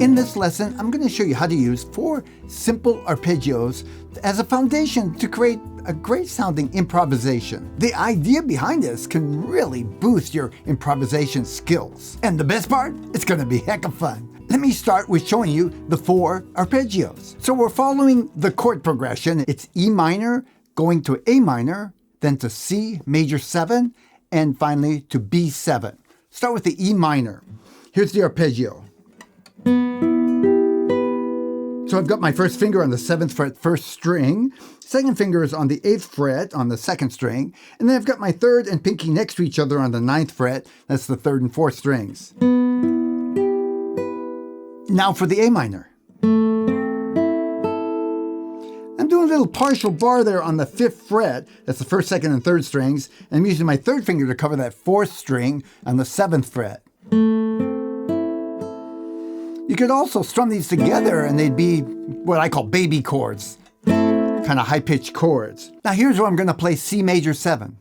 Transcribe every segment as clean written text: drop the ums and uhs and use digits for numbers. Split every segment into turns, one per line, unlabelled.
In this lesson, I'm going to show you how to use 4 simple arpeggios as a foundation to create a great sounding improvisation. The idea behind this can really boost your improvisation skills. And the best part, it's going to be heck of fun. Let me start with showing you the 4 arpeggios. So we're following the chord progression. It's E minor, going to A minor, then to C major 7, and finally to B7. Start with the E minor. Here's the arpeggio. So I've got my first finger on the 7th fret, first string. Second finger is on the 8th fret on the 2nd string. And then I've got my 3rd and pinky next to each other on the 9th fret. That's the 3rd and 4th strings. Now for the A minor. I'm doing a little partial bar there on the 5th fret. That's the 1st, 2nd, and 3rd strings. And I'm using my 3rd finger to cover that 4th string on the 7th fret. You could also strum these together and they'd be what I call baby chords, kind of high-pitched chords. Now here's where I'm going to play C major 7.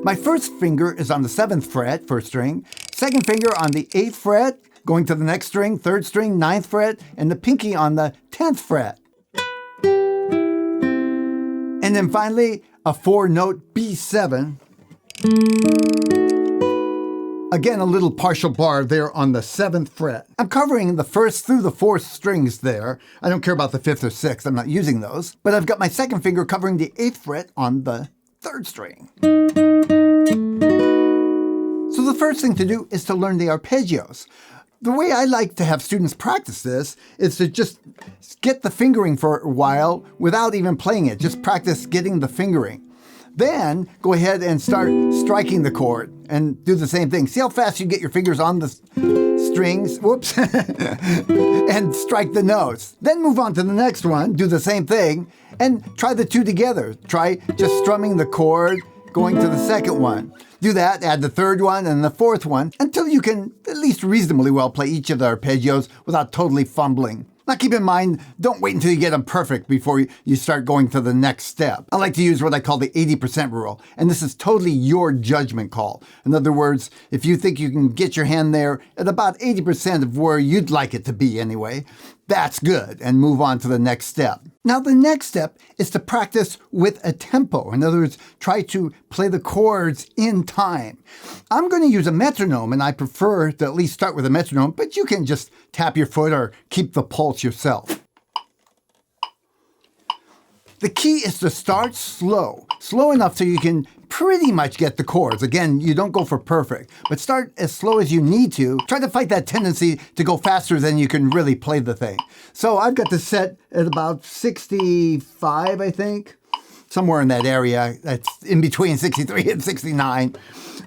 My first finger is on the 7th fret, 1st string, second finger on the 8th fret, going to the next string, 3rd string, 9th fret, and the pinky on the 10th fret. And then finally, a 4-note B7. Again, a little partial bar there on the 7th fret. I'm covering the 1st through the 4th strings there. I don't care about the 5th or 6th, I'm not using those. But I've got my 2nd finger covering the 8th fret on the 3rd string. So the first thing to do is to learn the arpeggios. The way I like to have students practice this is to just get the fingering for a while without even playing it. Just practice getting the fingering. Then go ahead and start striking the chord and do the same thing. See how fast you get your fingers on the strings, whoops, and strike the notes. Then move on to the next one, do the same thing, and try the 2 together. Try just strumming the chord, going to the 2nd one. Do that, add the 3rd one and the 4th one, until you can at least reasonably well play each of the arpeggios without totally fumbling. Now keep in mind, don't wait until you get them perfect before you start going to the next step. I like to use what I call the 80% rule, and this is totally your judgment call. In other words, if you think you can get your hand there at about 80% of where you'd like it to be anyway, that's good, and move on to the next step. Now the next step is to practice with a tempo. In other words, try to play the chords in time. I'm going to use a metronome, and I prefer to at least start with a metronome, but you can just tap your foot or keep the pulse yourself. The key is to start slow enough so you can pretty much get the chords. Again, you don't go for perfect, but start as slow as you need to. Try to fight that tendency to go faster than you can really play the thing. So I've got this set at about 65, I think. Somewhere in that area. That's in between 63 and 69.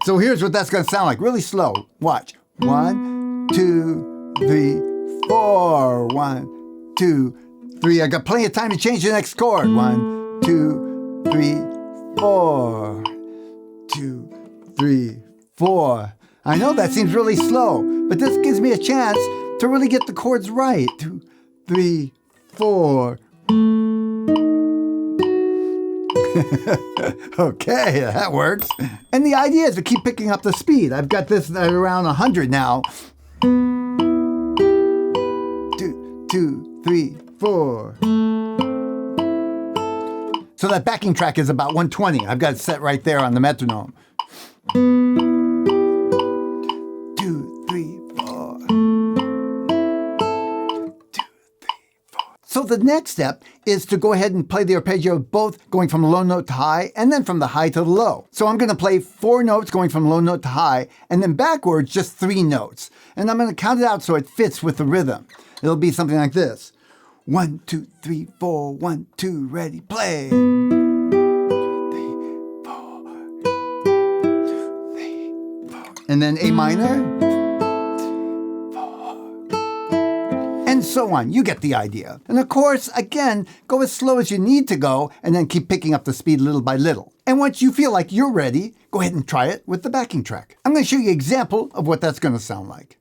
So here's what that's going to sound like. Really slow. Watch. 1, 2, 3, 4. 1, 2, 3. I got plenty of time to change the next chord. 1, 2, 3, 4. 2, 3, 4. I know that seems really slow, but this gives me a chance to really get the chords right. 2, 3, 4. Okay, that works. And the idea is to keep picking up the speed. I've got this at around 100 now. 2, 2, 3, 4. So that backing track is about 120. I've got it set right there on the metronome. 2, 3, 4. 2, 3, 4. So the next step is to go ahead and play the arpeggio both going from low note to high and then from the high to the low. So I'm going to play 4 notes going from low note to high and then backwards just 3 notes. And I'm going to count it out so it fits with the rhythm. It'll be something like this. 1, 2, 3, 4, 1, 2, ready, play. 3, 4, 3, 4. And then A minor. 4. And so on. You get the idea. And of course, again, go as slow as you need to go and then keep picking up the speed little by little. And once you feel like you're ready, go ahead and try it with the backing track. I'm going to show you an example of what that's going to sound like.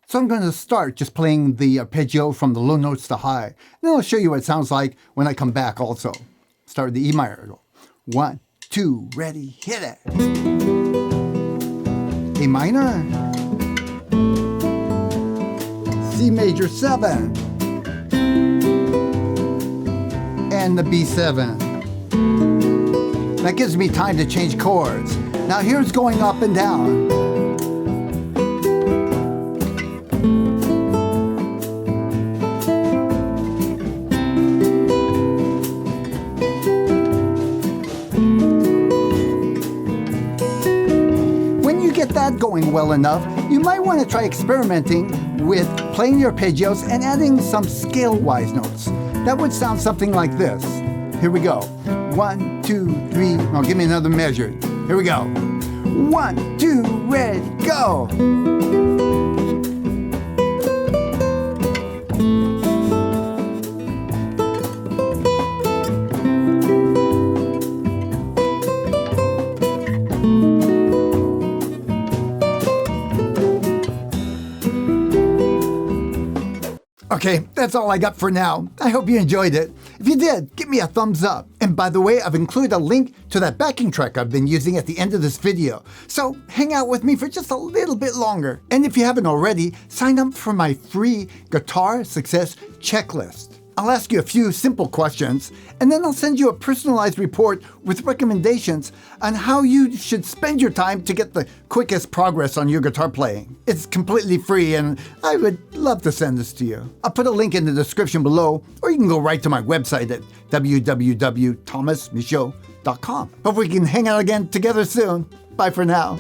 So I'm going to start just playing the arpeggio from the low notes to high. Then I'll show you what it sounds like when I come back also. Start with the E minor. 1, 2, ready, hit it. A minor. C major 7, and the B7. That gives me time to change chords. Now here's going up and down. When you get that going well enough, you might want to try experimenting with playing your arpeggios and adding some scale-wise notes. That would sound something like this. Here we go. 1, 2, 3. Now give me another measure. Here we go. 1, 2, ready, go. Okay, that's all I got for now. I hope you enjoyed it. If you did, give me a thumbs up. And by the way, I've included a link to that backing track I've been using at the end of this video. So hang out with me for just a little bit longer. And if you haven't already, sign up for my free Guitar Success Checklist. I'll ask you a few simple questions, and then I'll send you a personalized report with recommendations on how you should spend your time to get the quickest progress on your guitar playing. It's completely free, and I would love to send this to you. I'll put a link in the description below, or you can go right to my website at www.tomasmichaud.com. Hope we can hang out again together soon. Bye for now.